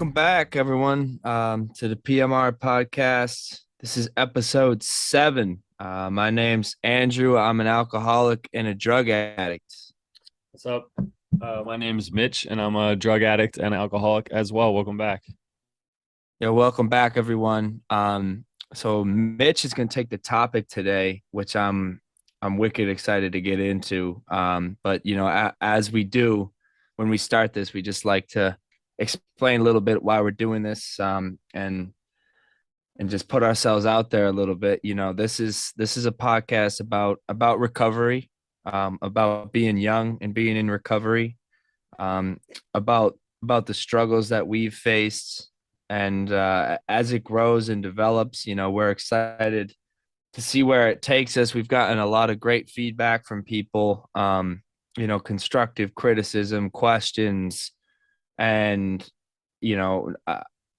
Welcome back, everyone, to the PMR podcast. This is episode 7. My name's Andrew. I'm an alcoholic and a drug addict. What's up? My name is Mitch, and I'm a drug addict and alcoholic as well. Welcome back. Yeah, welcome back, everyone. So Mitch is going to take the topic today, which I'm wicked excited to get into. But as we do when we start this, we just like to explain a little bit why we're doing this, and just put ourselves out there a little bit. This is a podcast about recovery, about being young and being in recovery, um, about the struggles that we've faced, and as it grows and develops, we're excited to see where it takes us. We've gotten a lot of great feedback from people, constructive criticism, questions, and you know,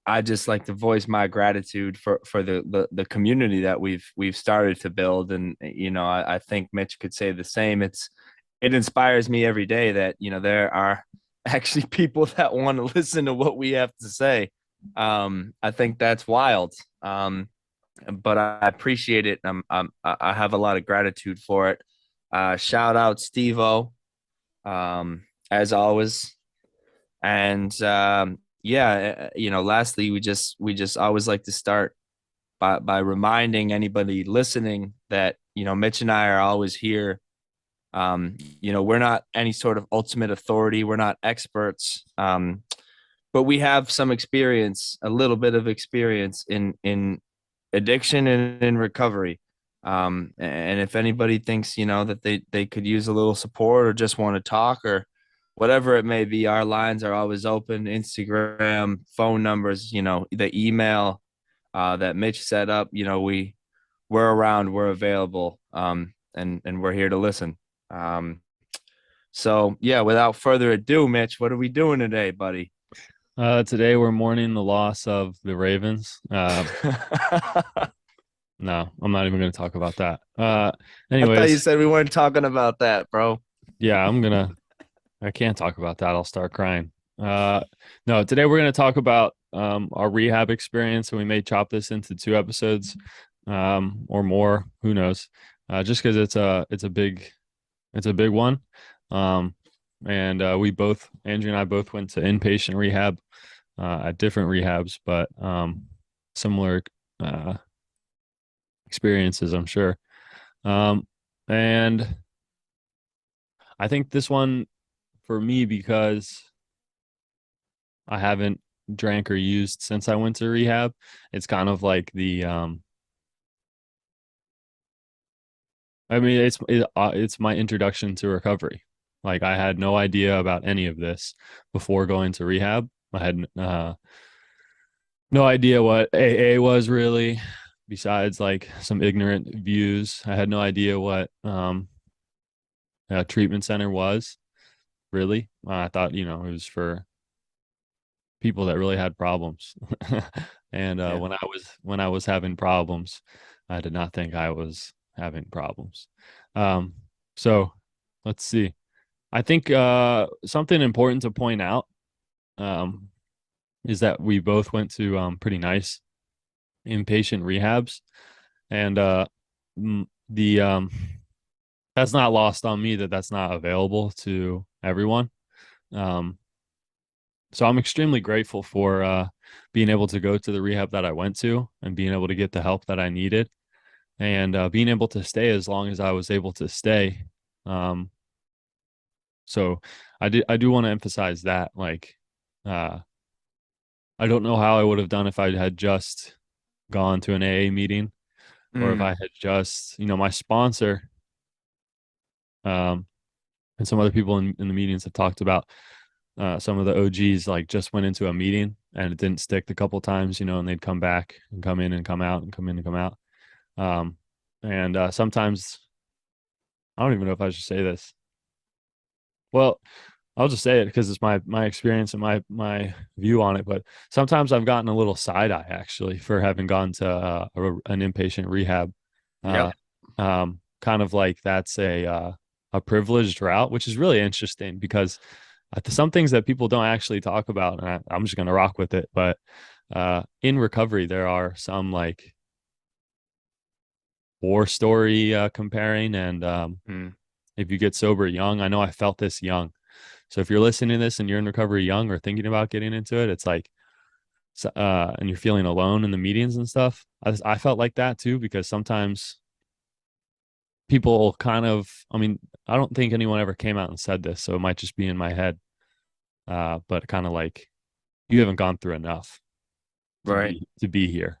I just like to voice my gratitude for the community that we've started to build. And I think Mitch could say the same. It inspires me every day that there are actually people that want to listen to what we have to say. I think that's wild. But I appreciate it. I have a lot of gratitude for it. Shout out Steve-O, as always. And yeah, lastly, we just always like to start by reminding anybody listening that Mitch and I are always here. We're not any sort of ultimate authority. We're not experts. But we have some experience, a little bit of experience in addiction and in recovery. And if anybody thinks that they could use a little support or just want to talk or whatever it may be, our lines are always open. Instagram, phone numbers, the email that Mitch set up. We're around, we're available, and we're here to listen. So yeah, without further ado, Mitch, what are we doing today, buddy? Today we're mourning the loss of the Ravens. No, I'm not even going to talk about that. I thought you Anyways, said we weren't talking about that, bro. yeah, I can't talk about that. I'll start crying. No, today we're going to talk about our rehab experience, and we may chop this into 2 episodes, or more. Who knows? Just because it's a big one. Um, and Andrew and I both went to inpatient rehab at different rehabs, but similar uh, experiences, I'm sure. And I think this one for me, because I haven't drank or used since I went to rehab, it's kind of like it's my introduction to recovery. Like, I had no idea about any of this before going to rehab. I had no idea what AA was really, besides like some ignorant views. I had no idea what a treatment center was really. I thought, it was for people that really had problems. And Yeah. when I was having problems, I did not think I was having problems. Um, so let's see. I think something important to point out um, is that we both went to pretty nice inpatient rehabs, and the that's not lost on me that that's not available to everyone. Um, so I'm extremely grateful for being able to go to the rehab that I went to and being able to get the help that I needed, and being able to stay as long as I was able to stay. Um, so I do want to emphasize that, like, uh, I don't know how I would have done if I had just gone to an AA meeting, or if I Mm, had just, my sponsor, um, and some other people in the meetings have talked about some of the OGs, like, just went into a meeting and it didn't stick a couple times, and they'd come back and come in and come out and come in and come out. And sometimes I don't even know if I should say this. Well, I'll just say it because it's my experience and my view on it. But sometimes I've gotten a little side eye, actually, for having gone to an inpatient rehab. Uh, yep. kind of like that's a privileged route, which is really interesting because some things that people don't actually talk about, and I'm just gonna rock with it. But in recovery, there are some like war story comparing, and Mm. if you get sober young, I know I felt this young. So if you're listening to this and you're in recovery young or thinking about getting into it, it's like, and you're feeling alone in the meetings and stuff. I felt like that too, because sometimes people kind of, I mean, I don't think anyone ever came out and said this, so it might just be in my head. But kind of like you haven't gone through enough Right. to be here.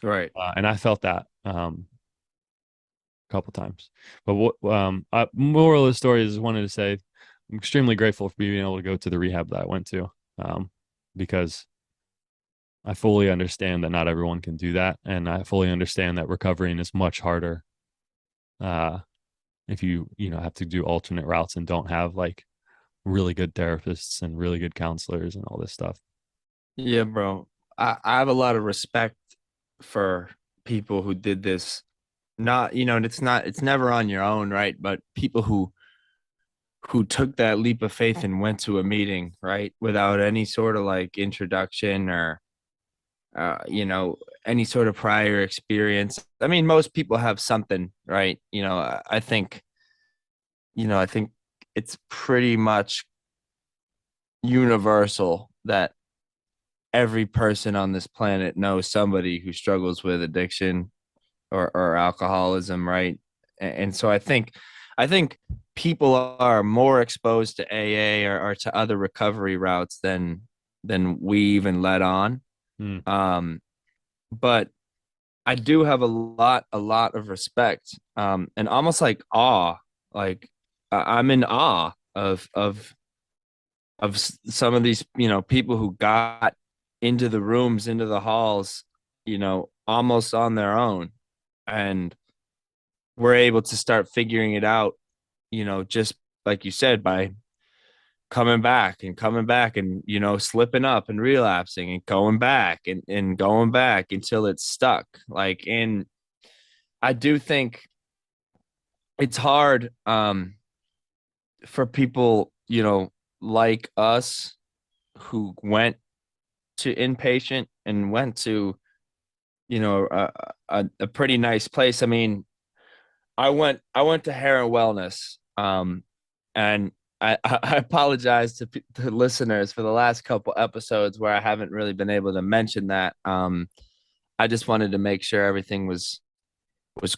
Right. And I felt that a couple times. But moral of the story is, wanted to say I'm extremely grateful for being able to go to the rehab that I went to, because I fully understand that not everyone can do that, and I fully understand that recovering is much harder uh, if you have to do alternate routes and don't have like really good therapists and really good counselors and all this stuff. Yeah, bro. I have a lot of respect for people who did this. Not, it's never on your own, right? But people who took that leap of faith and went to a meeting, right? Without any sort of like introduction or any sort of prior experience. I mean, most people have something, right? I think it's pretty much universal that every person on this planet knows somebody who struggles with addiction or alcoholism, right? And so I think people are more exposed to AA or to other recovery routes than we even let on. Mm. Um, but I do have a lot of respect, and almost like awe. Like I'm in awe of some of these, people who got into the rooms, into the halls, almost on their own, and were able to start figuring it out, just like you said, by coming back and, slipping up and relapsing and going back and going back until it's stuck. Like, and I do think it's hard for people, like us who went to inpatient and went to, a pretty nice place. I mean, I went to Hair and Wellness, and I apologize to listeners for the last couple episodes where I haven't really been able to mention that. I just wanted to make sure everything was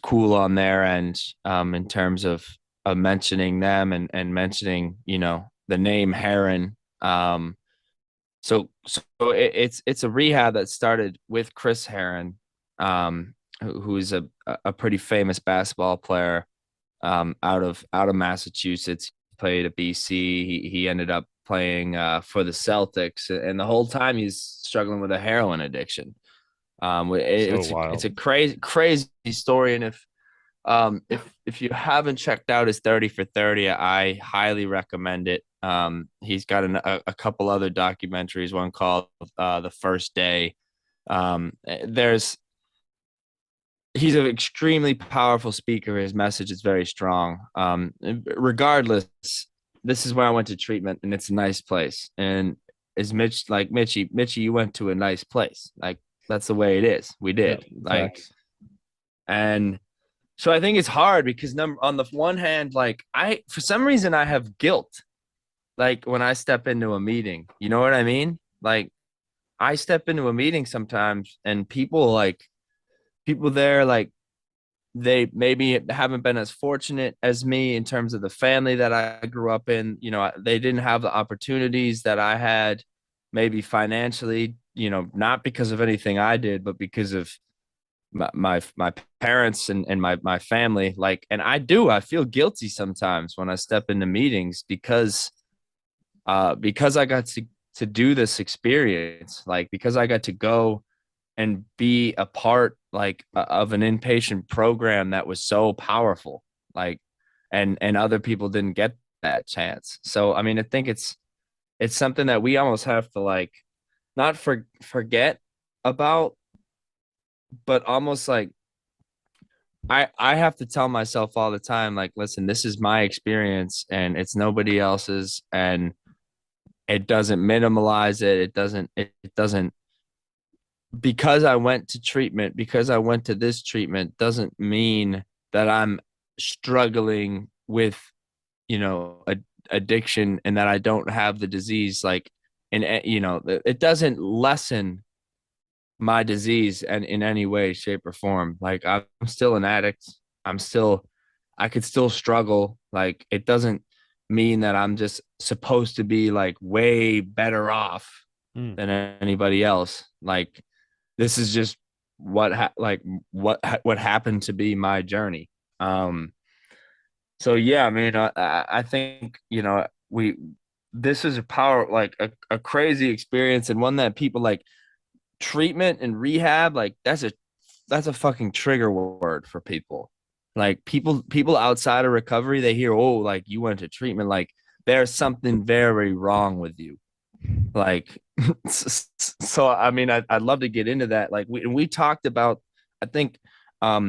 cool on their end, in terms of mentioning them and mentioning, the name Heron. So it's a rehab that started with Chris Heron, who is a pretty famous basketball player, out of Massachusetts. He played at BC. He ended up playing for the Celtics, and the whole time he's struggling with a heroin addiction. So It's wild. a crazy story, and if you haven't checked out his 30 for 30, I highly recommend it. He's got a couple other documentaries, one called The First Day. There's He's an extremely powerful speaker. His message is very strong. Regardless, this is where I went to treatment, and it's a nice place. And is Mitch like Mitchy, you went to a nice place. Like, that's the way it is. We Yeah, did. Like, facts. and so I think it's hard because on the one hand, like, for some reason I have guilt. Like, when I step into a meeting, you know what I mean? Like, I step into a meeting sometimes, and people there, like, they maybe haven't been as fortunate as me in terms of the family that I grew up in. They didn't have the opportunities that I had, maybe financially, not because of anything I did, but because of my parents and my family. Like, and I feel guilty sometimes when I step into meetings because I got to do this experience, like, because I got to go and be a part, like, of an inpatient program that was so powerful, like, and other people didn't get that chance. So I mean, I think it's something that we almost have to, like, not forget about, but almost like I have to tell myself all the time, like, listen, this is my experience and it's nobody else's. And it doesn't minimalize it. It doesn't, because I went to treatment, because I went to this treatment doesn't mean that I'm struggling with, addiction, and that I don't have the disease. Like, and it doesn't lessen my disease and in any way, shape, or form. Like, I'm still an addict. I'm still, I could still struggle. Like, it doesn't mean that I'm just supposed to be like way better off Mm, than anybody else. Like, this is just like what happened to be my journey. So yeah, I mean, I think, we this is a power, like a crazy experience, and one that people like. Treatment and rehab, like that's a fucking trigger word for people. Like, people outside of recovery, they hear, oh, like you went to treatment, like there's something very wrong with you. Like, so I mean, I'd love to get into that. Like, we talked about, I think, a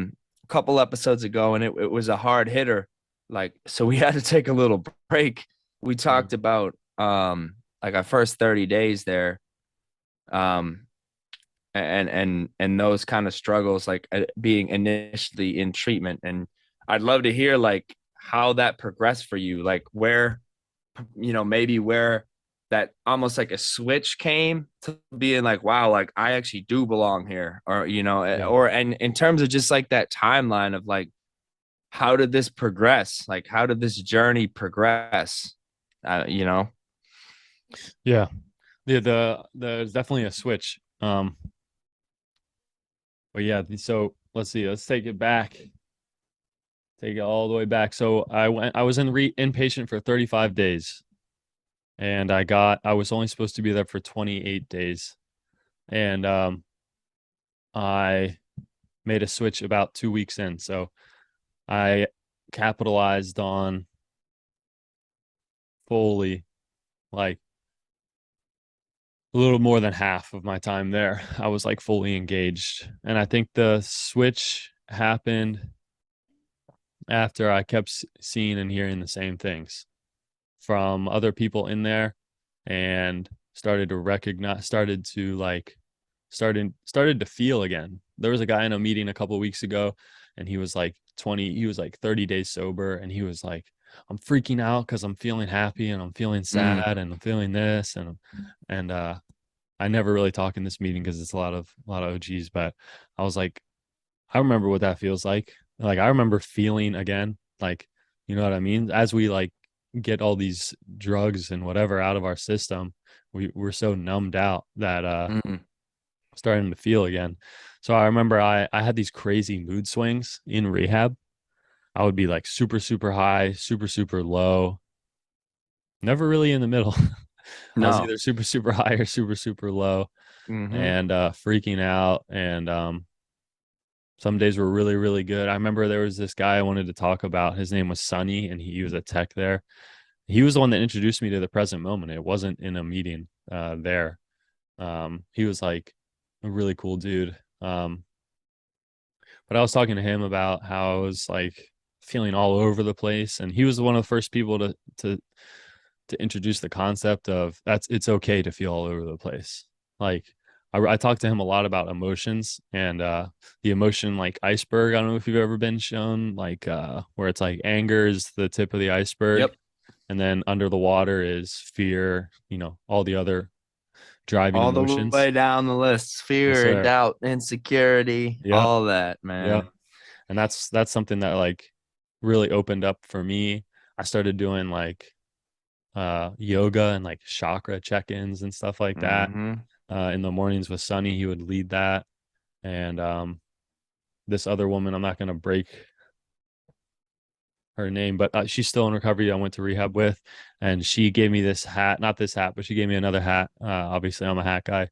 couple episodes ago, and it was a hard hitter. Like, so we had to take a little break. We mm. talked about like our first 30 days there. Um, and those kind of struggles, like being initially in treatment. And I'd love to hear like how that progressed for you, like where, maybe where that almost like a switch came to being like, wow, like I actually do belong here, or Yeah. or and in terms of just like that timeline of like, how did this progress, like how did this journey progress, you know. Yeah. There's definitely a switch. But yeah, so let's see. Let's take it back. Take it all the way back. So I was inpatient for 35 days, and I was only supposed to be there for 28 days. And I made a switch about 2 weeks in. So I capitalized on fully, like, a little more than half of my time there. I was like fully engaged. And I think the switch happened after I kept seeing and hearing the same things from other people in there, and started to feel again. There was a guy in a meeting a couple of weeks ago, and he was like 30 days sober, and he was like, I'm freaking out because I'm feeling happy and I'm feeling Mm, sad and I'm feeling this, and I never really talk in this meeting because it's a lot of OGs, but I was like, I remember what that feels like. Like, I remember feeling again, like, you know what I mean? As we like get all these drugs and whatever out of our system, we're so numbed out that mm. starting to feel again. So I remember I had these crazy mood swings in rehab. I would be like super, super high, super, super low, never really in the middle. I was No. either super, super high or super, super low, Mm-hmm. and freaking out. And some days were really, really good. I remember there was this guy I wanted to talk about. His name was Sonny, and he was a tech there. He was the one that introduced me to the present moment. It wasn't in a meeting there. He was like a really cool dude. But I was talking to him about how I was like feeling all over the place, and he was one of the first people to introduce the concept of that's it's okay to feel all over the place. Like, I talked to him a lot about emotions, and the emotion like iceberg. I don't know if you've ever been shown like where it's like anger is the tip of the iceberg, Yep. and then under the water is fear. All the other driving All the emotions. way down the list: Yes, fear, sir. doubt, insecurity, Yep. all that, Yep. man. And that's something that like really opened up for me. I started doing like yoga and like chakra check-ins and stuff like that. Mm-hmm. In the mornings with Sunny, he would lead that. And this other woman, I'm not going to break her name, but she's still in recovery. I went to rehab with, and she gave me this hat, not this hat, but she gave me another hat. Obviously, I'm a hat guy,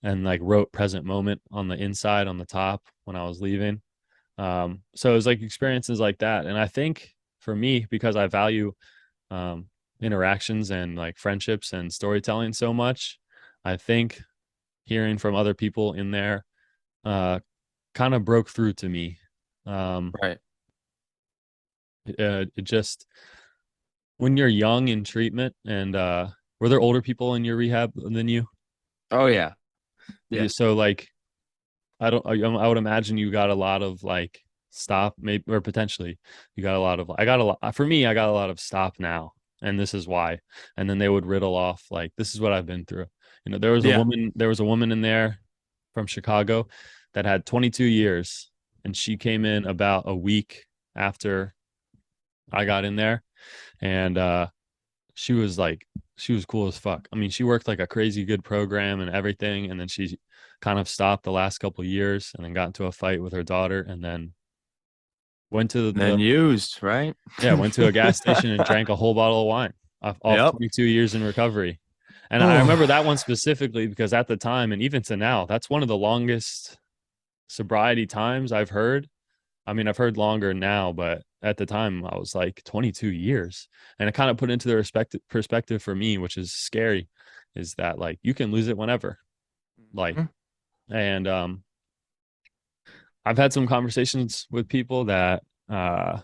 and like wrote present moment on the inside on the top when I was leaving. So it was like experiences like that. And I think for me, because I value um, interactions and like friendships and storytelling so much, I think hearing from other people in there uh, kind of broke through to me. Um, Right. it just when you're young in treatment and Were there older people in your rehab than you? Oh yeah. Yeah. Yeah. So like, I would imagine you got a lot of like stop, maybe, or potentially you got a lot of, I got a lot, for me, I got a lot of stop now. And this is why. And then they would riddle off like, this is what I've been through. You know, Yeah. there was a woman in there from Chicago that had 22 years, and she came in about a week after I got in there. And she was like, she was cool as fuck. I mean, she worked like a crazy good program and everything, and then she kind of stopped the last couple of years, and then got into a fight with her daughter, and then went to Then used, right? yeah, went to a gas station and drank a whole bottle of wine off Yep. 22 years in recovery. And I Oh, remember that one specifically because at the time, and even to now, that's one of the longest sobriety times I've heard. I mean, I've heard longer now, but at the time I was like 22 years. And it kind of put into the perspective for me, which is scary, is that like you can lose it whenever. Like, mhm. and I've had some conversations with people that don't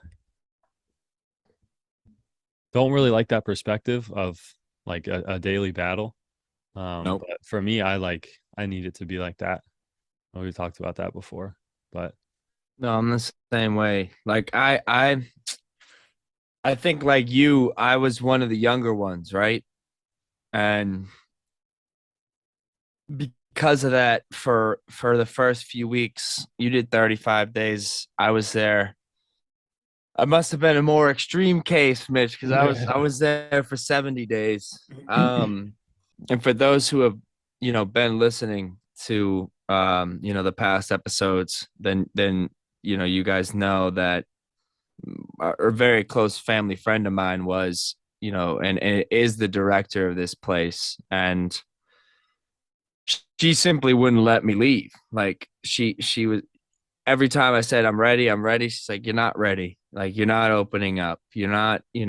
really like that perspective of like a daily battle. Nope. But for me, I need it to be like that. We talked about that before, but No, I'm the same way. Like I think like you, I was one of the younger ones, right? And because of that, for the first few weeks, you did 35 days. I was there. I must have been a more extreme case, Mitch, because I was there for 70 days. And for those who have, been listening to the past episodes, then you guys know that a very close family friend of mine was, and is the director of this place. And she simply wouldn't let me leave. Like she was every time I said I'm ready, she's like, you're not ready. Like you're not opening up. You're not, you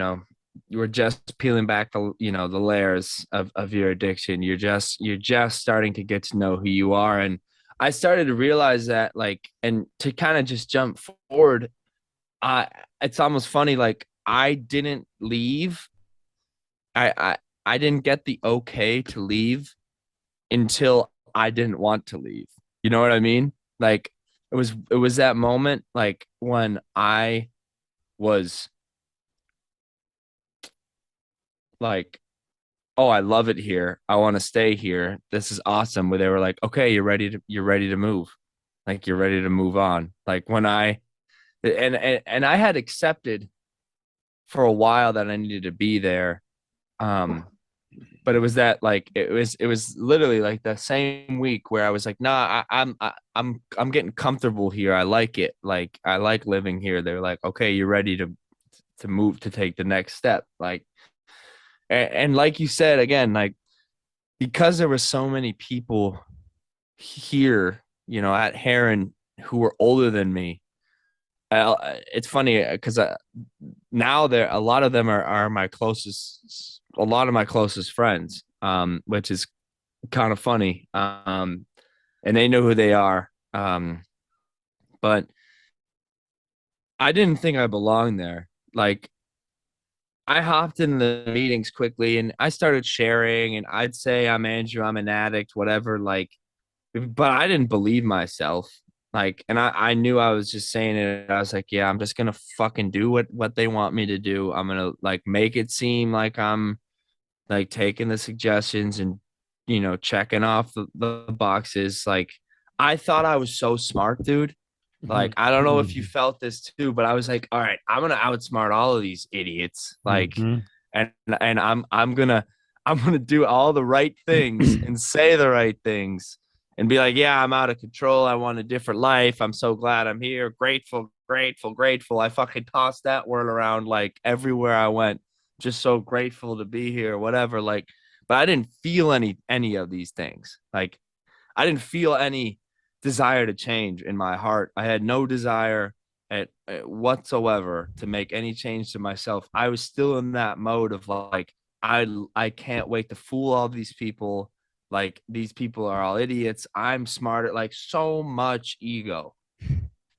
were just peeling back the layers of your addiction. You're just starting to get to know who you are. And I started to realize that, like, and to kind of just jump forward, I it's almost funny, like I didn't leave. I didn't get the okay to leave until I didn't want to leave. You know what I mean? Like it was that moment, like when I was like, oh, I love it here. I want to stay here. This is awesome. Where they were like, okay, you're ready to move. Like you're ready to move on. Like when and I had accepted for a while that I needed to be there. Um, but it was that, like it was literally like the same week where I was like, nah, I'm getting comfortable here. I like it. Like I like living here. They're like, okay, you're ready to move, to take the next step. Like and like you said again, like because there were so many people here, at Heron who were older than me. It's funny because now there a lot of them are my closest, a lot of my closest friends, which is kind of funny. And they know who they are. But I didn't think I belonged there. Like I hopped in the meetings quickly and I started sharing, and I'd say I'm Andrew, I'm an addict, whatever. Like, but I didn't believe myself. Like, and I knew I was just saying it. I was like, yeah, I'm just gonna fucking do what they want me to do. I'm gonna like make it seem like I'm like taking the suggestions and checking off the boxes. Like I thought I was so smart, dude. Like I don't know if you felt this too, but I was like, all right, I'm gonna outsmart all of these idiots. Like, Mhm. and I'm gonna do all the right things and say the right things and be like, yeah, I'm out of control. I want a different life. I'm so glad I'm here. Grateful, grateful, grateful. I fucking tossed that word around like everywhere I went. Just so grateful to be here, whatever. Like, but I didn't feel any of these things. Like I didn't feel any desire to change in my heart. I had no desire whatsoever to make any change to myself. I was still in that mode of like, I can't wait to fool all these people. Like these people are all idiots. I'm smarter. Like so much ego.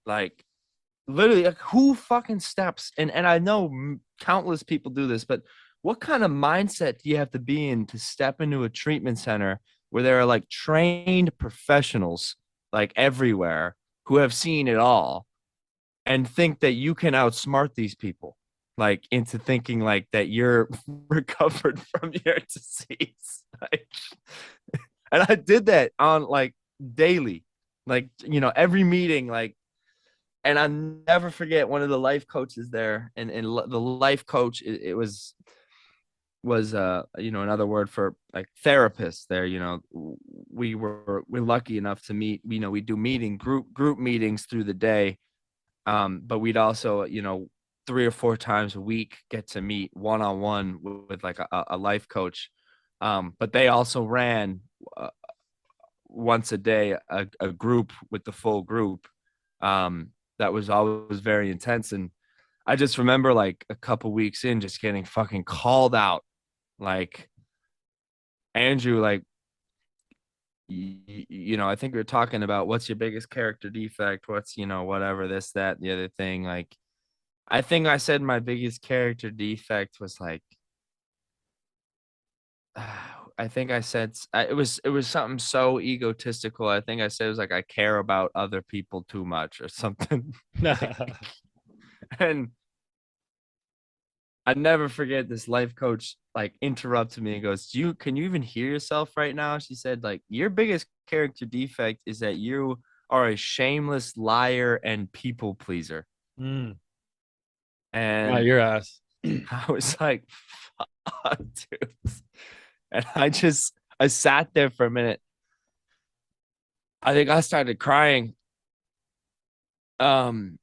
Like literally, like who fucking steps, and I know countless people do this, but what kind of mindset do you have to be in to step into a treatment center where there are like trained professionals like everywhere who have seen it all and think that you can outsmart these people like into thinking like that you're recovered from your disease. Like, and I did that on like daily, like, every meeting, like, and I never forget one of the life coaches there, and the life coach, it was another word for like therapist there. We're lucky enough to meet, we do group meetings through the day, but we'd also, 3 or 4 times a week get to meet one-on-one with like a life coach. But they also ran once a day a group with the full group, that was always very intense. And I just remember like a couple weeks in just getting fucking called out, like, Andrew, like, I think we are talking about what's your biggest character defect, what's, whatever, this, that, the other thing. Like, I think I said my biggest character defect was like, I think I said it was something so egotistical. I think I said it was like I care about other people too much or something. Like, and I never forget this life coach like interrupted me and goes, can you even hear yourself right now?" She said, like, "Your biggest character defect is that you are a shameless liar and people pleaser." Mm. And Your ass. I was like, "Fuck, dude." And I sat there for a minute. I think I started crying. Um,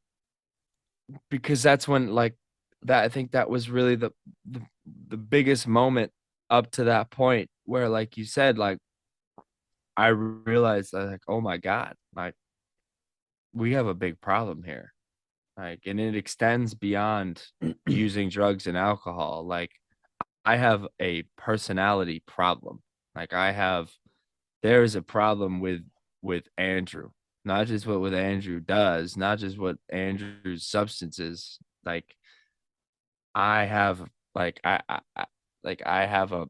because that's when, like, that I think that was really the, the biggest moment up to that point where, like you said, like, I realized like, oh my God, like, we have a big problem here. Like, and it extends beyond using drugs and alcohol. Like, I have a personality problem. Like, there is a problem with Andrew, not just what Andrew does, not just what Andrew's substance is. Like, I have like like I have a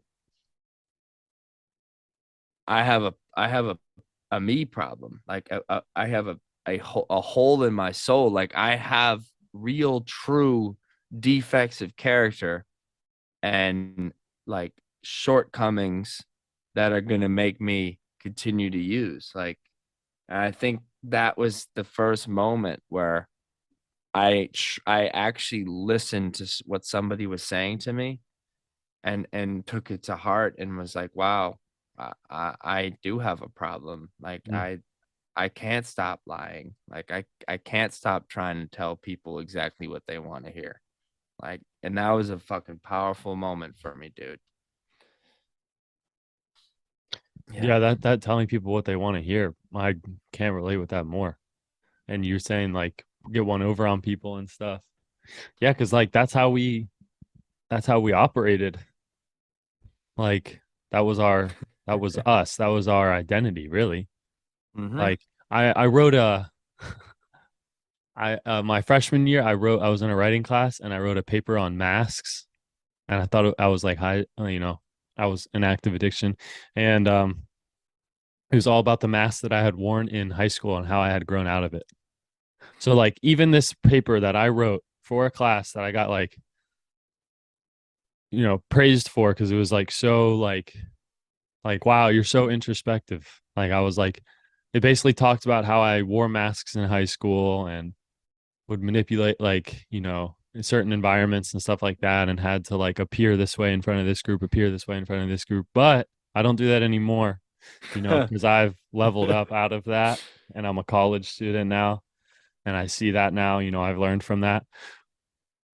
me problem. Like, I have a hole in my soul. Like, I have real true defects of character and like shortcomings that are going to make me continue to use. Like, and I think that was the first moment where I actually listened to what somebody was saying to me, and took it to heart and was like, wow, I do have a problem. Like, Mm. I can't stop lying. Like, I can't stop trying to tell people exactly what they want to hear. Like, and that was a fucking powerful moment for me, dude. Yeah. Yeah, that telling people what they want to hear, I can't relate with that more. And you're saying like get one over on people and stuff. Yeah, because like that's how we operated. Like that was us. That was our identity, really. Mm-hmm. Like I wrote a I my freshman year I was in a writing class and I wrote a paper on masks and I thought I was like high, I was in active addiction and it was all about the mask that I had worn in high school and how I had grown out of it. So like even this paper that I wrote for a class that I got like praised for because it was like so like wow, you're so introspective. Like I was like it basically talked about how I wore masks in high school and would manipulate like in certain environments and stuff like that and had to like appear this way in front of this group, appear this way in front of this group, but I don't do that anymore, because I've leveled up out of that and I'm a college student now and I see that now, I've learned from that.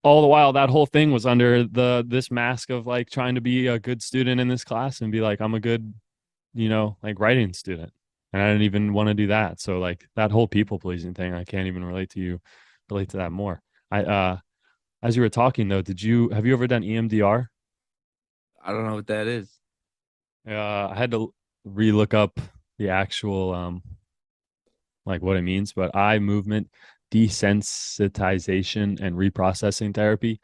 All the while that whole thing was under this mask of like trying to be a good student in this class and be like I'm a good like writing student. And I didn't even want to do that. So like that whole people pleasing thing, I can't even relate to that more. I as you were talking though, have you ever done EMDR? I don't know what that is. I had to relook up the actual like what it means, but eye movement desensitization and reprocessing therapy.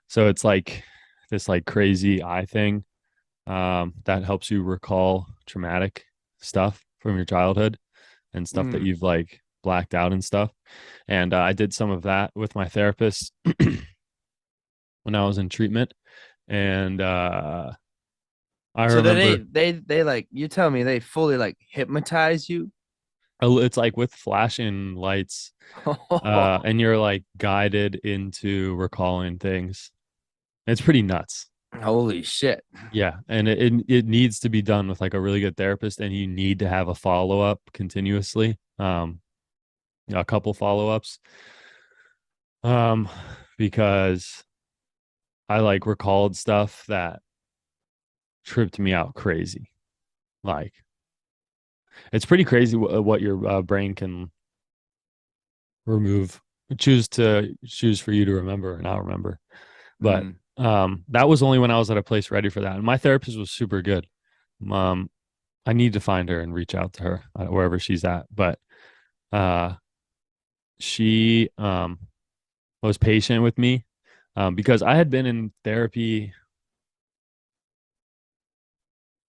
So it's like this like crazy eye thing that helps you recall traumatic stuff from your childhood and stuff that Mm. you've like blacked out and stuff. And I did some of that with my therapist when I was in treatment. And I So then remember they like you tell me they fully like hypnotize you. it's like with flashing lights, and you're like guided into recalling things. It's pretty nuts. Holy shit. Yeah, and it needs to be done with like a really good therapist, and you need to have a follow up continuously, a couple follow ups, um, because I like recalled stuff that tripped me out crazy. Like it's pretty crazy what your brain can remove, choose for you to remember or not remember. But Mm. that was only when I was at a place ready for that, and my therapist was super good. Um, I need to find her and reach out to her wherever she's at, but uh she was patient with me because I had been in therapy.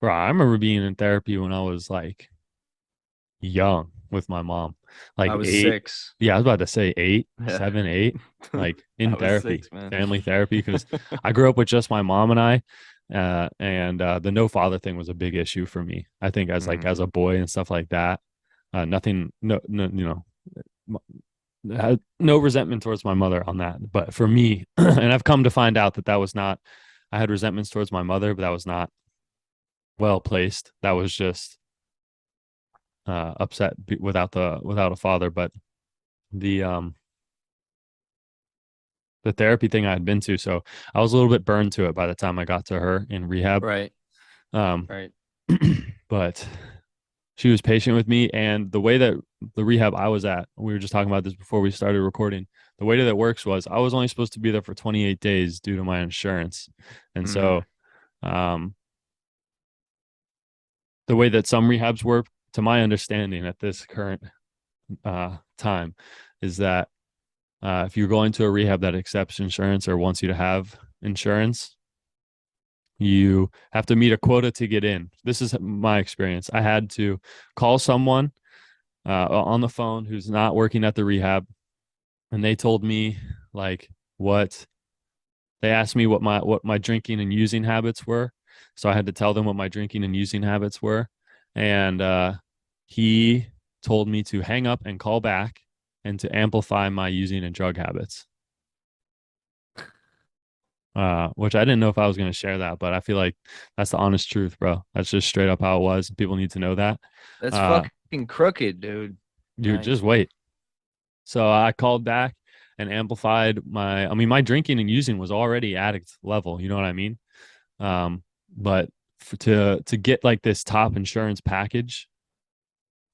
Bro, I remember being in therapy when I was like young with my mom, I like was eight. 6. Yeah, I was about to say eight, Yeah. 7, 8, like in I was therapy, 6, man. family therapy, because I grew up with just my mom and I, and the no father thing was a big issue for me. I think as like Mm. as a boy and stuff like that, nothing, no, had no resentment towards my mother on that. But for me, and I've come to find out that that was not, I had resentments towards my mother, but that was not well placed. That was just upset without a father. But the um the therapy thing I had been to, so I was a little bit burned to it by the time I got to her in rehab. Right. Um, Right. but she was patient with me, and the way that the rehab I was at, we were just talking about this before we started recording. The way that it works was I was only supposed to be there for 28 days due to my insurance, and Mm. so the way that some rehabs work, to my understanding at this current time, is that if you're going to a rehab that accepts insurance or wants you to have insurance, you have to meet a quota to get in. This is my experience. I had to call someone on the phone who's not working at the rehab, and they told me like what they asked me what my drinking and using habits were. So I had to tell them what my drinking and using habits were. And he told me to hang up and call back and to amplify my using and drug habits. Which I didn't know if I was going to share that, but I feel like that's the honest truth, bro. That's just straight up how it was. People need to know that. That's Uh, fucking crooked, dude. you Like, just wait. So I called back and amplified I mean, my drinking and using was already addict level. You know what I mean? But to get like this top insurance package,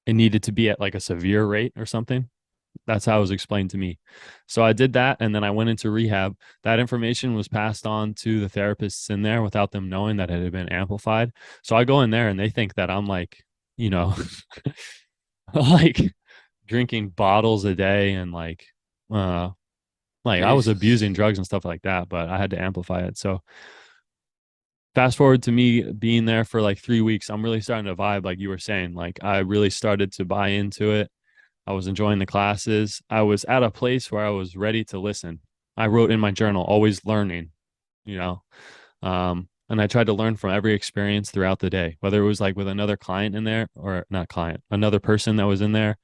it needed to be at like a severe rate or something. That's how it was explained to me. So I did that, and then I went into rehab. That information was passed on to the therapists in there without them knowing that it had been amplified. So I go in there and they think that I'm like, you know, like drinking bottles a day and uh like I was Jesus. abusing drugs and stuff like that, but I had to amplify it. So fast forward to me being there for like 3 weeks, I'm really starting to vibe, like you were saying. Like I really started to buy into it. I was enjoying the classes. I was at a place where I was ready to listen. I wrote in my journal, always learning, you know. And I tried to learn from every experience throughout the day, whether it was like with another client in there or not client, another person that was in there,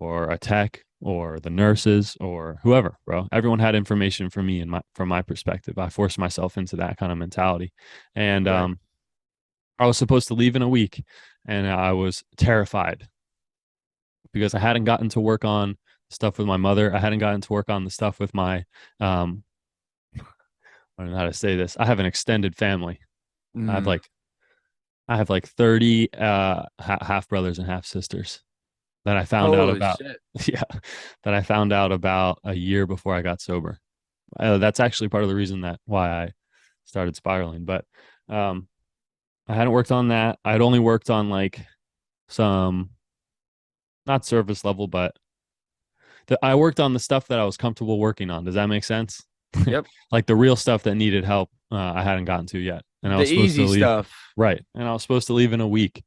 or a tech or the nurses or whoever, bro. Everyone had information for me and from my perspective. I forced myself into that kind of mentality. And Right. I was supposed to leave in a week, and I was terrified because I hadn't gotten to work on stuff with my mother. I hadn't gotten to work on the stuff with my I don't know how to say this. I have an extended family. I have Mm. like I have like 30 half brothers and half sisters that I found out Holy about. shit. Yeah, that I found out about a year before I got sober. That's actually part of the reason that why I started spiraling. But um, I hadn't worked on that. I'd only worked on like some not surface level, but I worked on the stuff that I was comfortable working on. Does that make sense? Yep. Like the real stuff that needed help, I hadn't gotten to yet, and I The was supposed to easy leave. stuff. Right, and I was supposed to leave in a week.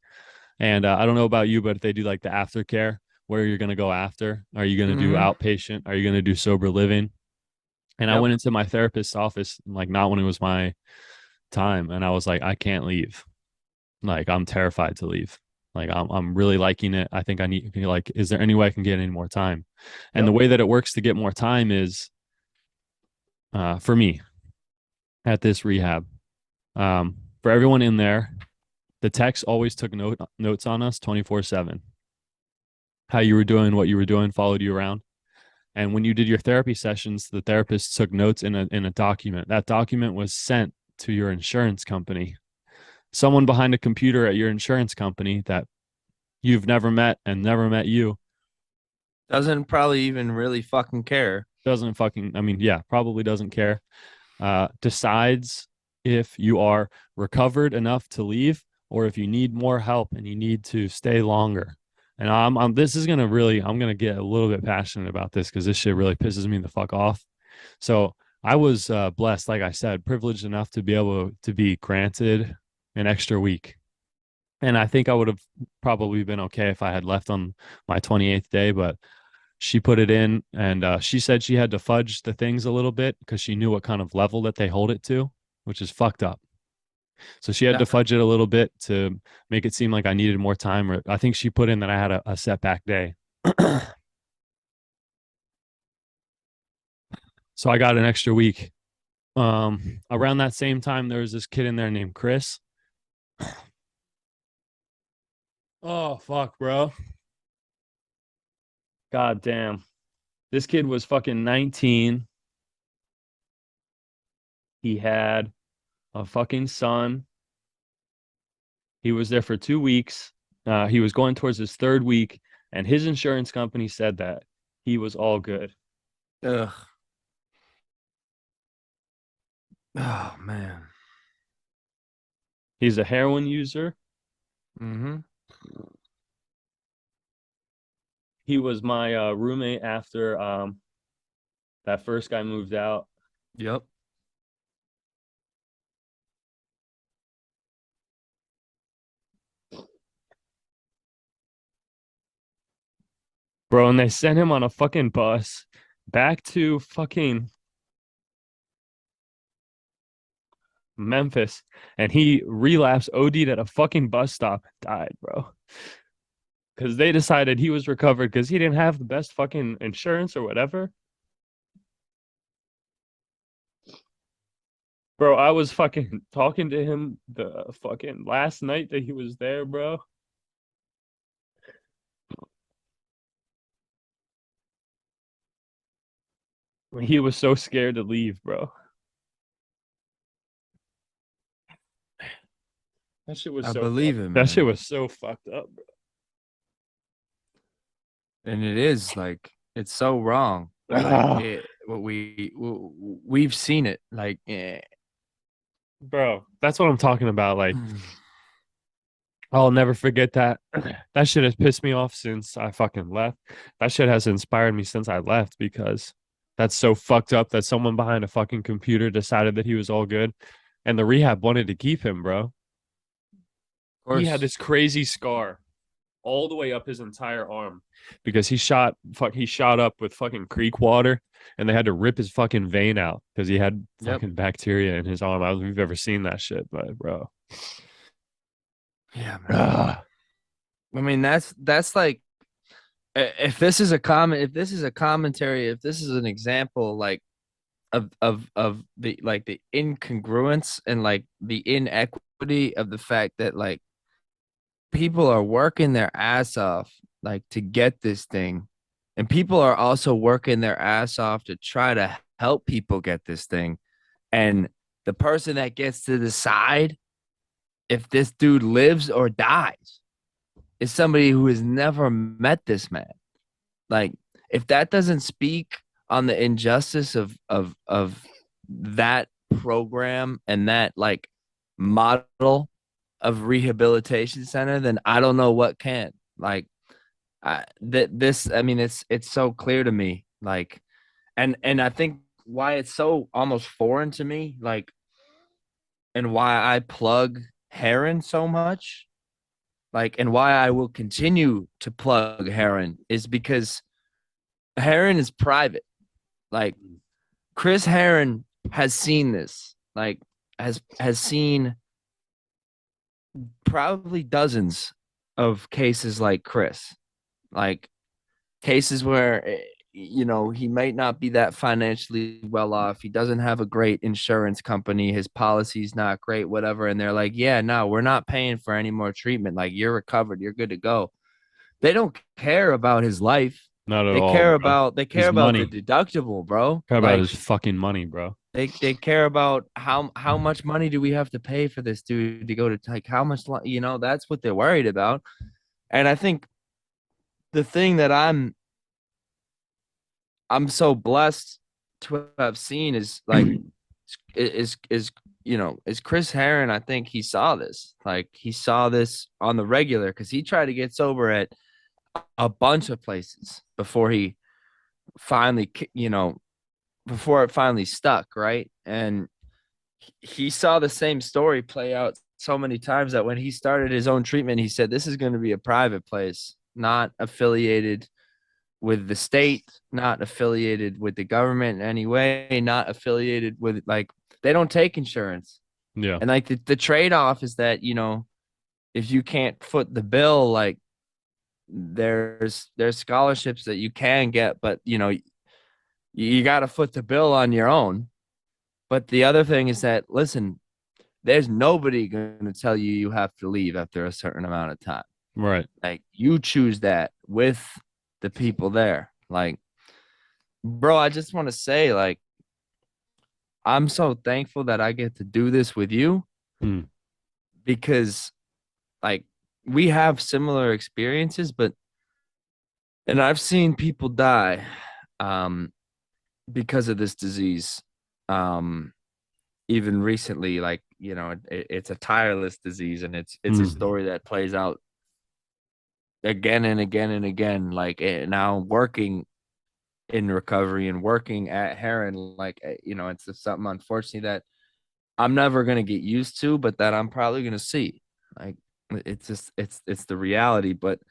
And I don't know about you, but they do like the aftercare where you're going to go after. Are you going to do Mm-hmm. outpatient? Are you going to do sober living? And I Yep. went into my therapist's office, like not when it was my time. And I was like, I can't leave. Like, I'm terrified to leave. Like, I'm really liking it. I think I need, like, is there any way I can get any more time? And the Yep. way that it works to get more time is for me at this rehab, for everyone in there, the techs always took notes on us 24/7. How you were doing, what you were doing, followed you around. And when you did your therapy sessions, the therapist took notes in a document. That document was sent to your insurance company. Someone behind a computer at your insurance company that you've never met and never met you Doesn't probably even really fucking care. doesn't fucking, I mean, yeah, probably doesn't care. Decides if you are recovered enough to leave or if you need more help and you need to stay longer. And this is gonna really, I'm gonna get a little bit passionate about this because this shit really pisses me the fuck off. So I was blessed, like I said, privileged enough to be able to be granted an extra week. And I think I would have probably been okay if I had left on my 28th day, but she put it in and she said she had to fudge the things a little bit because she knew what kind of level that they hold it to, which is fucked up. So she had Yeah. to fudge it a little bit to make it seem like I needed more time. Or I think she put in that I had a setback day. So I got an extra week. Around that same time, there was this kid in there named Chris. Oh fuck, bro. God damn. This kid was fucking 19. He had a fucking son. He was there for 2 weeks. He was going towards his third week, and his insurance company said that he was all good. Ugh. Oh man. He's a heroin user. Mm-hmm. He was my roommate after that first guy moved out. Yep. Bro, and they sent him on a fucking bus back to fucking Memphis, and he relapsed, OD'd at a fucking bus stop, and died, bro. Because they decided he was recovered because he didn't have the best fucking insurance or whatever. Bro, I was fucking talking to him the fucking last night that he was there, bro. He was so scared to leave, bro. That shit was I so fucked. believe it, That shit man. was so fucked up, And it is like it's so wrong. Like bro. it, we've seen it. Like, Bro, that's what I'm talking about. Like, I'll never forget that. That shit has pissed me off since I fucking left. That shit has inspired me since I left because that's so fucked up that someone behind a fucking computer decided that he was all good and the rehab wanted to keep him, bro. of He had course. this crazy scar all the way up his entire arm because he shot up with fucking creek water and they had to rip his fucking vein out because he had Yep. fucking bacteria in his arm. I don't know if you've ever seen that shit, but bro. Yeah, man. Ah, I mean, that's like if this is a comment, if this is a commentary, if this is an example, like of the like the incongruence and like the inequity of the fact that like people are working their ass off like to get this thing, and people are also working their ass off to try to help people get this thing, and the person that gets to decide if this dude lives or dies is somebody who has never met this man. Like, if that doesn't speak on the injustice of that program and that like model of rehabilitation center, then I don't know what can. Like, this, I mean, it's so clear to me. Like, and I think why it's so almost foreign to me, like, and why I plug heron so much, like, and why I will continue to plug heron is because heron is private. Like, Chris Heron has seen this, like, has seen probably dozens of cases like Chris, like cases where he might not be that financially well off. He doesn't have a great insurance company. His policy's not great, whatever. And they're like, yeah, no, we're not paying for any more treatment. Like, you're recovered, you're good to go. They don't care about his life. Not at They all, care bro. about they care His about the money. deductible, bro. Care about Like, his fucking money, bro. they care about how much money do we have to pay for this dude to go to, like, how much, that's what they're worried about. And I think the thing that I'm so blessed to have seen is like is Chris Heron. I think he saw this. Like, he saw this on the regular because he tried to get sober at a bunch of places before he finally, before it finally stuck, right? And he saw the same story play out so many times that when he started his own treatment, he said, this is going to be a private place, not affiliated with the state, not affiliated with the government in any way, not affiliated with, like, they don't take insurance. Yeah. And like the trade-off is that, if you can't foot the bill, like, there's scholarships that you can get, but you got to foot the bill on your own. But the other thing is that, listen, there's nobody going to tell you you have to leave after a certain amount of time. Right. Like, you choose that with the people there. Like, bro, I just want to say, like, I'm so thankful that I get to do this with you Mm. because, like, we have similar experiences, and I've seen people die um because of this disease. Um Even recently, like, it's a tireless disease, and it's a Mm. story that plays out again and again and again. Like, now working in recovery and working at Heron, like, it's just something, unfortunately, that I'm never gonna get used to, but that I'm probably gonna see. Like, it's just it's the reality. But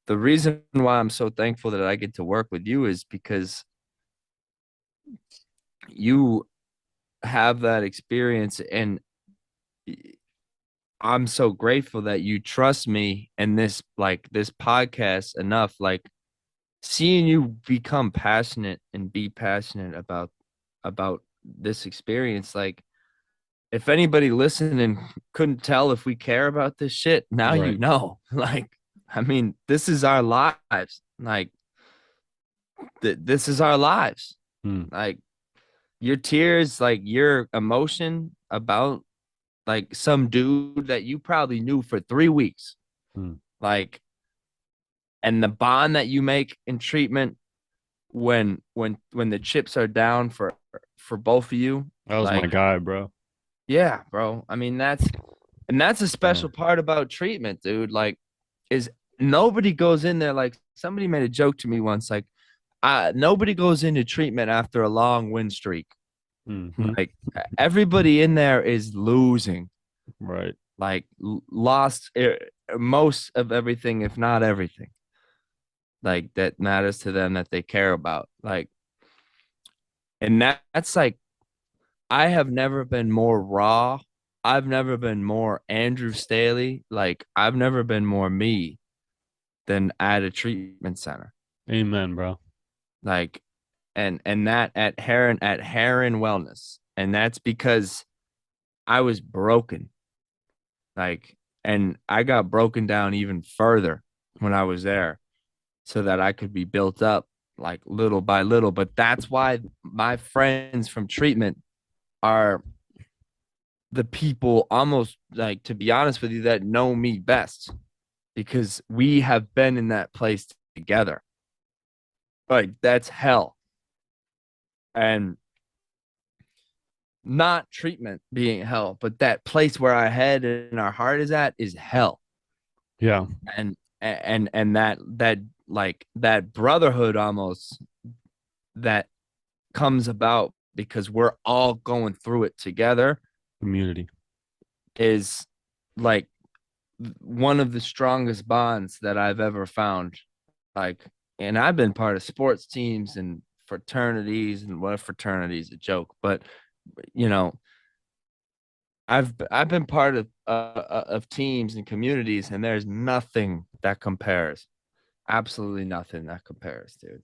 the reason why I'm so thankful that I get to work with you is because you have that experience, and I'm so grateful that you trust me and this podcast enough. Like, seeing you become passionate and be passionate about this experience, like, if anybody listening couldn't tell if we care about this shit, now you Right. know. Like, I mean, this is our lives. Like, this is our lives. Mm. Like, your tears, like, your emotion about, like, some dude that you probably knew for 3 weeks, Mm. like, and the bond that you make in treatment when the chips are down for both of you, That was my like, guy, bro. yeah, bro. I mean, that's a Yeah. special part about treatment, dude. Like, is nobody goes in there, like, somebody made a joke to me once, like, nobody goes into treatment after a long win streak. Hmm. Like, everybody in there is losing, Right. like, lost most of everything, if not everything, like, that matters to them, that they care about. Like, and that's like, I have never been more raw. I've never been more Andrew Staley. Like, I've never been more me than at a treatment center. Amen, bro. Like, and that at Heron Wellness. And that's because I was broken. Like, and I got broken down even further when I was there so that I could be built up, like, little by little. But that's why my friends from treatment are the people, almost, like, to be honest with you, that know me best, because we have been in that place together. Like, that's hell. And not treatment being hell, but that place where our head and our heart is at is hell. Yeah. And that like that brotherhood almost that comes about because we're all going through it together Community. is like one of the strongest bonds that I've ever found. Like, and I've been part of sports teams and fraternities, and what fraternity is a joke, but you know, I've been part of teams and communities, and there's nothing that compares. Absolutely nothing that compares, dude.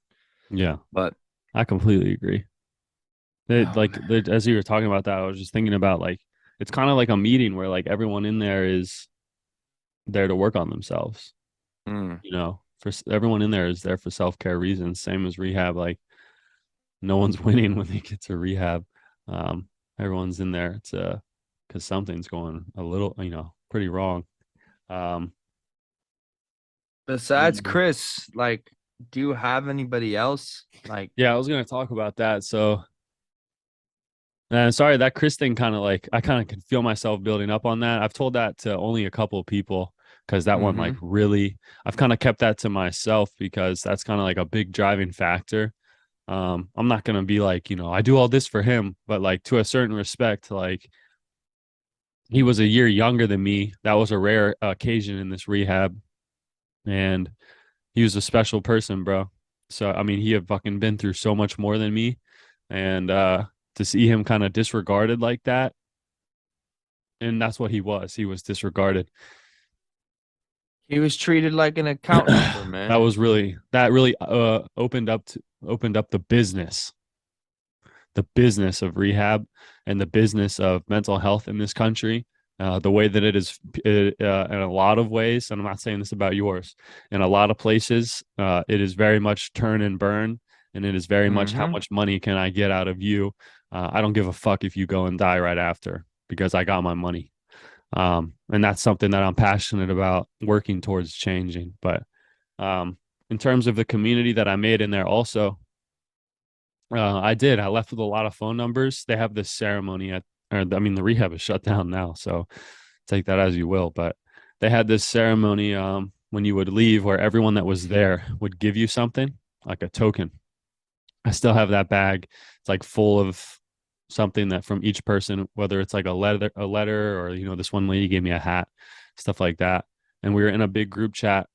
Yeah, But I completely agree. oh man. As you were talking about that, I was just thinking about like it's kind of like a meeting where like everyone in there is there to work on themselves. Mm. Everyone in there is there for self-care reasons, same as rehab. Like no one's winning when they get to rehab. um Everyone's in there to because something's going a little, pretty wrong. um Besides Chris, like, do you have anybody else? Like, yeah, I was gonna talk about that. So sorry, that Chris thing kind of like I kind of can feel myself building up on that. I've told that to only a couple of people because that one like mm-hmm. really I've kind of kept that to myself because that's kind of like a big driving factor. I'm not gonna be like, I do all this for him, but like to a certain respect, like he was a year younger than me. That was a rare occasion in this rehab, and he was a special person, bro. So I mean, he had fucking been through so much more than me, and to see him kind of disregarded like that, and that's what he was. He was disregarded. He was treated like an account number, That man. was really that really opened up the business of rehab and the business of mental health in this country. The way that it is in a lot of ways, and I'm not saying this about yours, in a lot of places, it is very much turn and burn, and it is very much how Mm-hmm. much money can I get out of you. I don't give a fuck if you go and die right after because I got my money. And that's something that I'm passionate about working towards changing. But um, in terms of the community that I made in there, also, I did. I left with a lot of phone numbers. They have this ceremony or I mean, the rehab is shut down now, so take that as you will. But they had this ceremony when you would leave, where everyone that was there would give you something like a token. I still have that bag. It's like full of something that from each person, whether it's like a letter, or this one lady gave me a hat, stuff like that. And we were in a big group chat,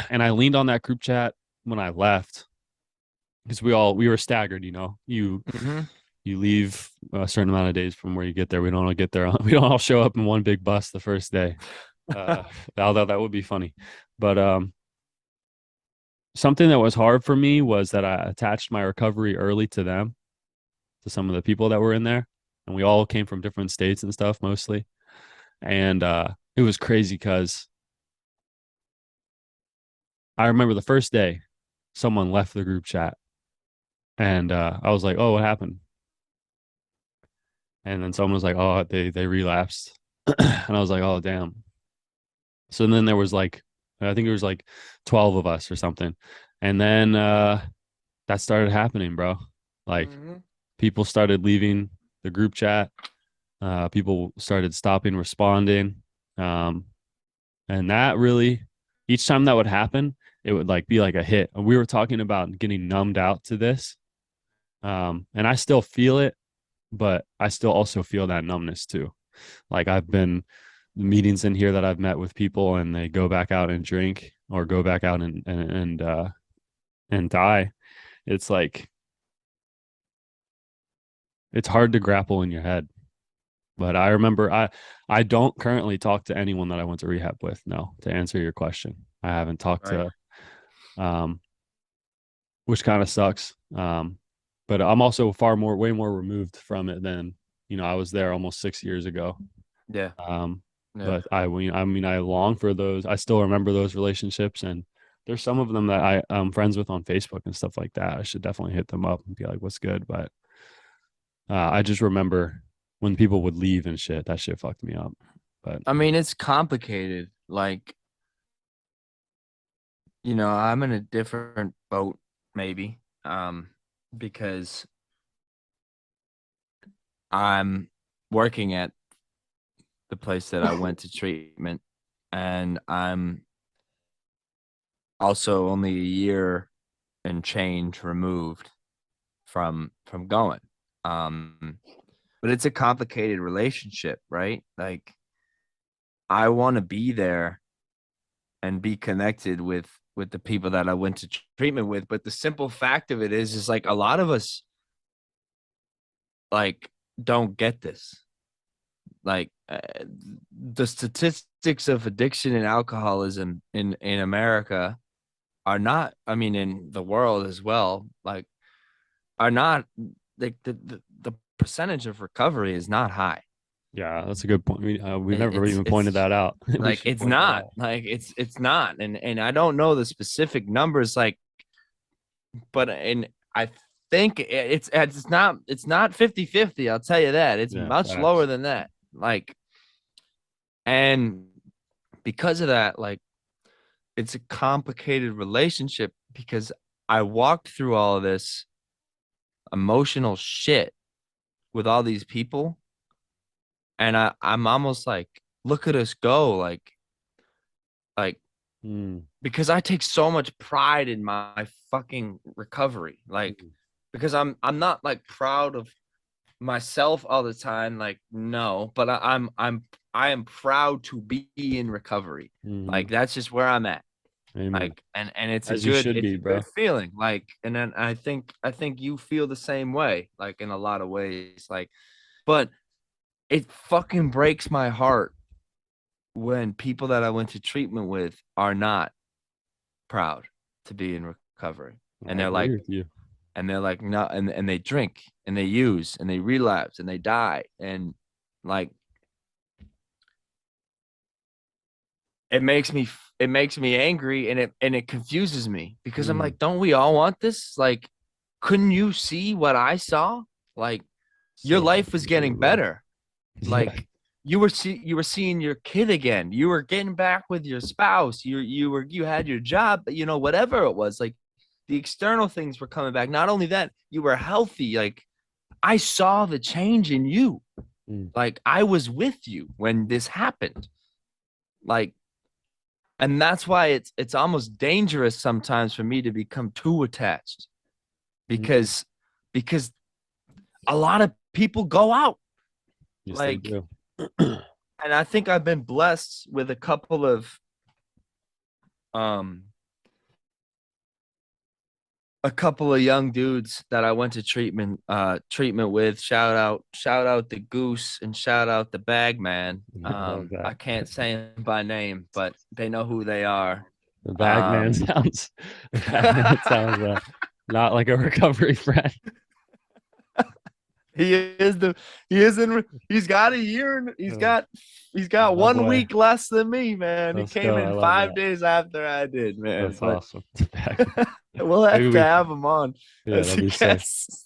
and I leaned on that group chat when I left because we were staggered. Mm-hmm. You leave a certain amount of days from where you get there. We don't all get there. We don't all show up in one big bus the first day. Uh, Although that would be funny, but something that was hard for me was that I attached my recovery early to them, to some of the people that were in there, and we all came from different states and stuff mostly. And it was crazy because I remember the first day someone left the group chat, and I was like, "Oh, what happened?" And then someone was like, "Oh, they relapsed," and I was like, "Oh, damn." So then there was like, I think it was like 12 of us or something, and then that started happening, bro. Like Mm-hmm. people started leaving the group chat. People started stopping responding. Um, and that really, each time that would happen, it would like be like a hit. And we were talking about getting numbed out to this. And I still feel it, but I still also feel that numbness too. Like I've been meetings in here that I've met with people, and they go back out and drink or go back out and die. It's like it's hard to grapple in your head. But I remember I don't currently talk to anyone that I went to rehab with. No, to answer your question, I haven't talked Right. to, um, which kind of sucks. But I'm also way more removed from it than I was there almost 6 years ago. Yeah. Um, Yeah. but I long for those. I still remember those relationships, and there's some of them that I'm friends with on Facebook and stuff like that. I should definitely hit them up and be like, "What's good?" But I just remember when people would leave and shit. That shit fucked me up. But I mean, it's complicated. Like, I'm in a different boat, maybe. Because I'm working at the place that I went to treatment, and I'm also only a year and change removed from going. Um, but it's a complicated relationship, right? Like I want to be there and be connected with the people that I went to treatment with, but the simple fact of it is like a lot of us like don't get this. Like the statistics of addiction and alcoholism in America are not, I mean, in the world as well, like are not like the percentage of recovery is not high. Yeah, that's a good point. We've It, never even pointed it's that out. We like should it's point that not out. like it's not, and I don't know the specific numbers, like, but and I think it's not 50-50. I'll tell you that it's Yeah, much lower facts. than that. Like, and because of that, like it's a complicated relationship because I walked through all of this emotional shit with all these people, and I'm almost like, look at us go, like Mm, because I take so much pride in my fucking recovery, like mm, because I'm not like proud of myself all the time, like no, but I am proud to be in recovery. mm. Like that's just where I'm at. Amen. Like and it's a As you good should it's be, a good bro. feeling. Like and then I think you feel the same way, like in a lot of ways. Like, but it fucking breaks my heart when people that I went to treatment with are not proud to be in recovery. And I they're agree like, with you. no, and they drink and they use and they relapse and they die. And like it makes me angry, and it confuses me because I'm Mm. like, don't we all want this? Like, couldn't you see what I saw? Like your So life was fucking true, getting bro. better. Yeah. Like you were seeing your kid again. You were getting back with your spouse. You had your job, but whatever it was, like the external things were coming back. Not only that, you were healthy. Like I saw the change in you. Mm, Like I was with you when this happened. Like, and that's why it's almost dangerous sometimes for me to become too attached mm. because because a lot of people go out, Yes, they like, do. and I think I've been blessed with um a couple of young dudes that I went to treatment with. Shout out the Goose and shout out the Bag Man. I love I that. can't say them by name, but they know who they are. The bag man Um sounds the bag man sounds not like a recovery friend. he is the he is in he's got a year Oh, he's got my one boy. week less than me, man. He Let's came go. I in love 5 days after I did, man. that's But awesome. The bag man. we'll Maybe have to we have him on yeah, as that'll a be sick. guest.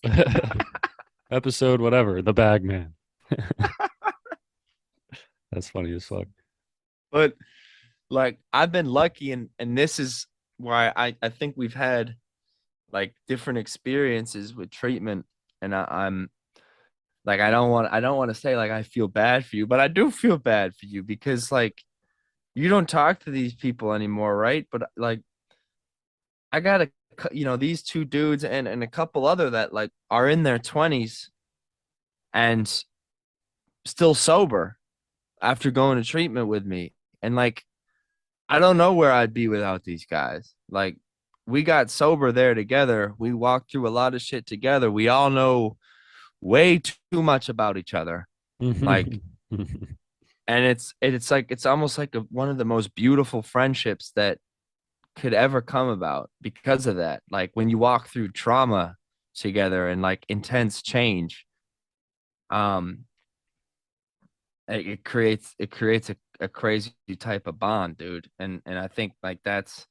Episode whatever, the bag man. That's funny as fuck. But like I've been lucky, and this is why I think we've had like different experiences with treatment, and I'm like I don't want to say like I feel bad for you, but I do feel bad for you because like you don't talk to these people anymore, right? But like I got these two dudes and a couple other that like are in their 20s and still sober after going to treatment with me. And like I don't know where I'd be without these guys. Like we got sober there together. We walked through a lot of shit together. We all know way too much about each other. Like, and it's like it's almost like one of the most beautiful friendships that could ever come about because of that. Like when you walk through trauma together and like intense change, um, it creates a crazy type of bond, dude. And I think like that's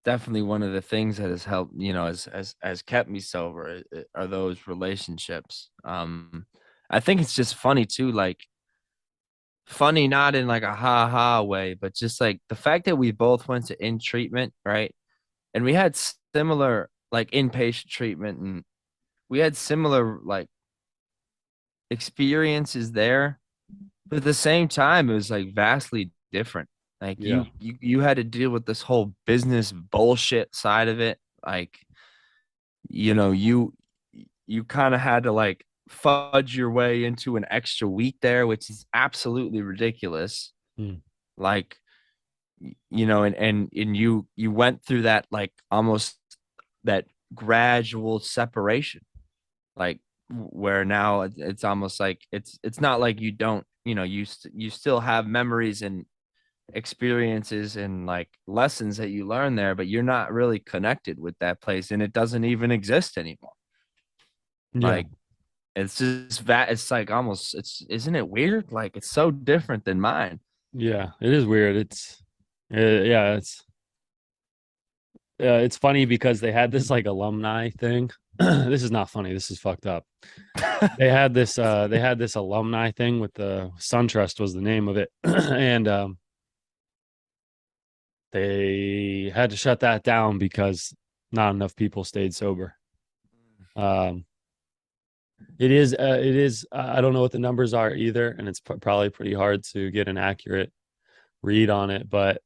definitely one of the things that has helped, has kept me sober, are those relationships. I think it's just funny too, like funny not in like a ha ha way, but just like the fact that we both went to in treatment, right? And we had similar like inpatient treatment, and we had similar like experiences there, but at the same time it was like vastly different. Like Yeah. you had to deal with this whole business bullshit side of it. Like you know you you kind of had to like fudge your way into an extra week there, which is absolutely ridiculous. Mm. Like, and you went through that, like, almost that gradual separation, like, where now it's almost like it's not like you don't, you still have memories and experiences and like lessons that you learn there, but you're not really connected with that place, and it doesn't even exist anymore. Yeah. Like, it's just that it's like almost, it's, isn't it weird? Like, it's so different than mine. Yeah. It is weird. Yeah, it's funny because they had this like alumni thing. This is not funny. This is fucked up. They had this alumni thing with the SunTrust was the name of it. And they had to shut that down because not enough people stayed sober. Um, it is. I don't know what the numbers are either, and it's probably pretty hard to get an accurate read on it. But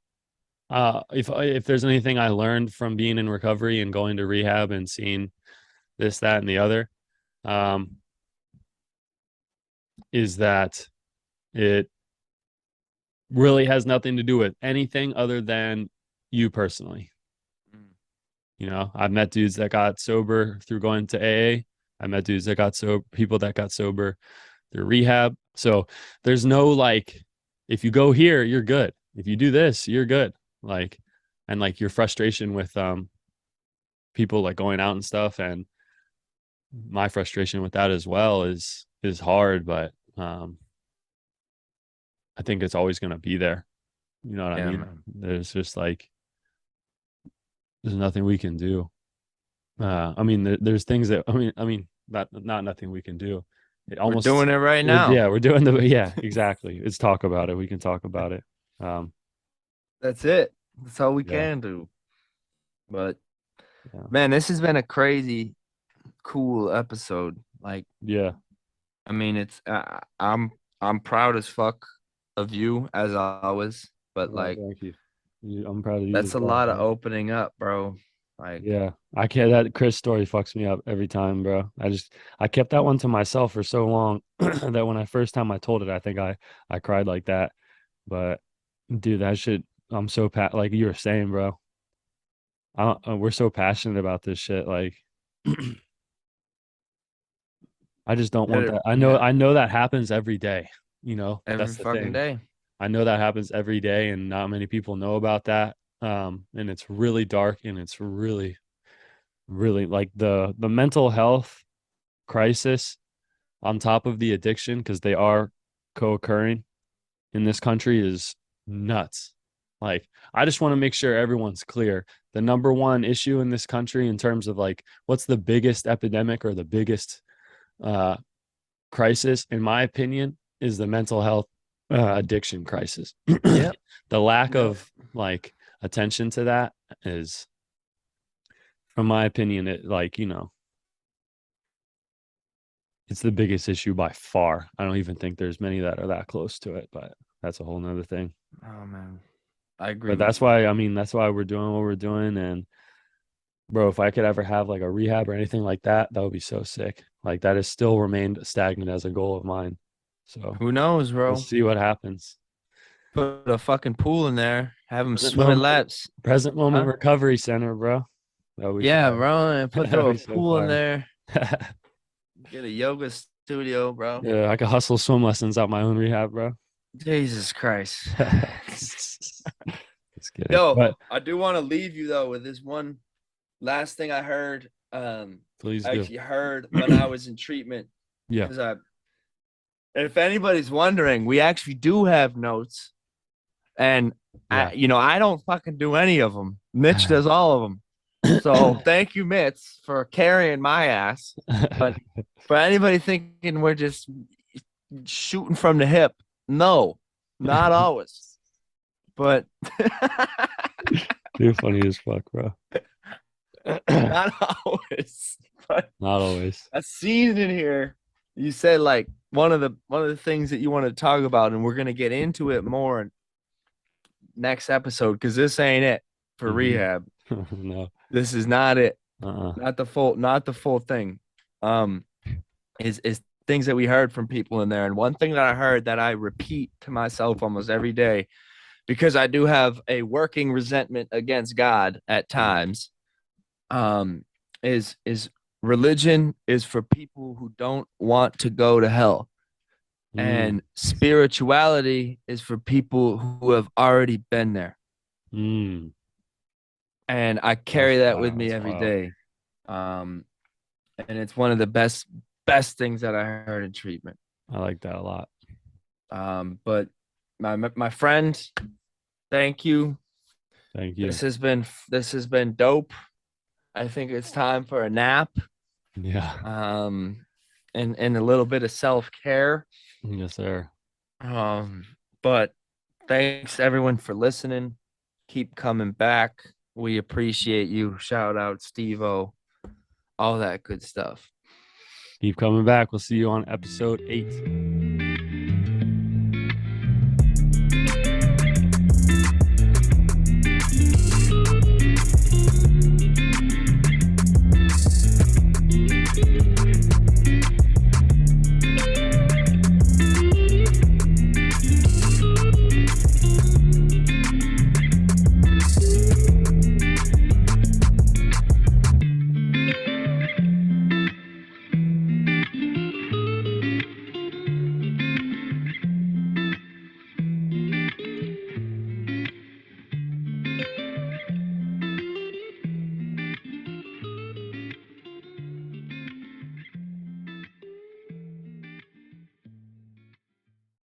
if there's anything I learned from being in recovery and going to rehab and seeing this, that, and the other, um, is that it really has nothing to do with anything other than you personally. You know, I've met dudes that got sober through going to AA. I met dudes that got sober, people that got sober through rehab. So there's no like, if you go here, you're good. If you do this, you're good. Like, and like your frustration with people like going out and stuff, and my frustration with that as well is hard, but I think it's always gonna be there. You know what I Yeah, mean? man. There's just like there's nothing we can do. I mean, there's things that not nothing we can do. It We're almost, doing it right now. yeah, we're doing yeah, exactly. Let's talk about it. We can talk about it. Um, That's it. That's all we yeah, can do. But yeah, man, this has been a crazy cool episode. Like, yeah. I mean, it's I'm proud as fuck of you as always, but Oh, like, thank you. I'm proud of you as that's a well, lot of bro. opening up, bro. Like, Yeah, I can't. That Chris story fucks me up every time, bro. I kept that one to myself for so long that when I first time I told it, I think I cried like that. But dude, that shit, I'm so like you were saying, bro. We're so passionate about this shit. Like, I just don't want that. yeah, I know that happens every day. You know, every that's the fucking thing. day. I know that happens every day, and not many people know about that. And it's really dark, and it's really, really like the mental health crisis on top of the addiction, because they are co-occurring in this country, is nuts. Like, I just want to make sure everyone's clear. The number one issue in this country in terms of like what's the biggest epidemic or the biggest uh crisis, in my opinion, is the mental health addiction crisis. Yep. The lack Yep. of like attention to that is, from my opinion, it like, it's the biggest issue by far. I don't even think there's many that are that close to it, but that's a whole nother thing. Oh man, I agree But with that's you. why, I mean, that's why we're doing what we're doing. And bro, if I could ever have like a rehab or anything like that, that would be so sick. Like, that has still remained stagnant as a goal of mine. So Who knows, we'll bro? see what happens. Put a fucking pool in there, have them Present swimming moment, laps, present moment huh? recovery center, bro. That would be Yeah, fire. bro. And put That'd throw a be so pool in fire. there. Get a yoga studio, bro. Yeah, I could hustle swim lessons out my own rehab, bro. Jesus Christ. Just kidding. Yo, But I do want to leave you though with this one last thing I heard. please I do. actually heard when I was in treatment, Yeah. because if anybody's wondering, we actually do have notes, and Yeah. I don't fucking do any of them. Mitch does all of them. So thank you, Mitch, for carrying my ass. But for anybody thinking we're just shooting from the hip, no, not always. But You're funny as fuck, bro. not always. But Not always. a scene in here, you said like one of the things that you want to talk about, and we're gonna get into it more next episode, because this ain't it for Hmm. rehab. No. This is not it. Uh-uh. Not the full thing. Um, is things that we heard from people in there. And one thing that I heard that I repeat to myself almost every day, because I do have a working resentment against God at times, um, is religion is for people who don't want to go to hell, Mm, and spirituality is for people who have already been there. mm. And I carry that with me That's every wild. day. Um, and it's one of the best things that I heard in treatment. I like that a lot. But my friend, thank you. Thank you. This has been dope. I think it's time for a nap. Yeah. Um, and a little bit of self care. Yes, sir. Um, but thanks everyone for listening. Keep coming back. We appreciate you. Shout out Steve O, all that good stuff. Keep coming back. We'll see you on episode 8.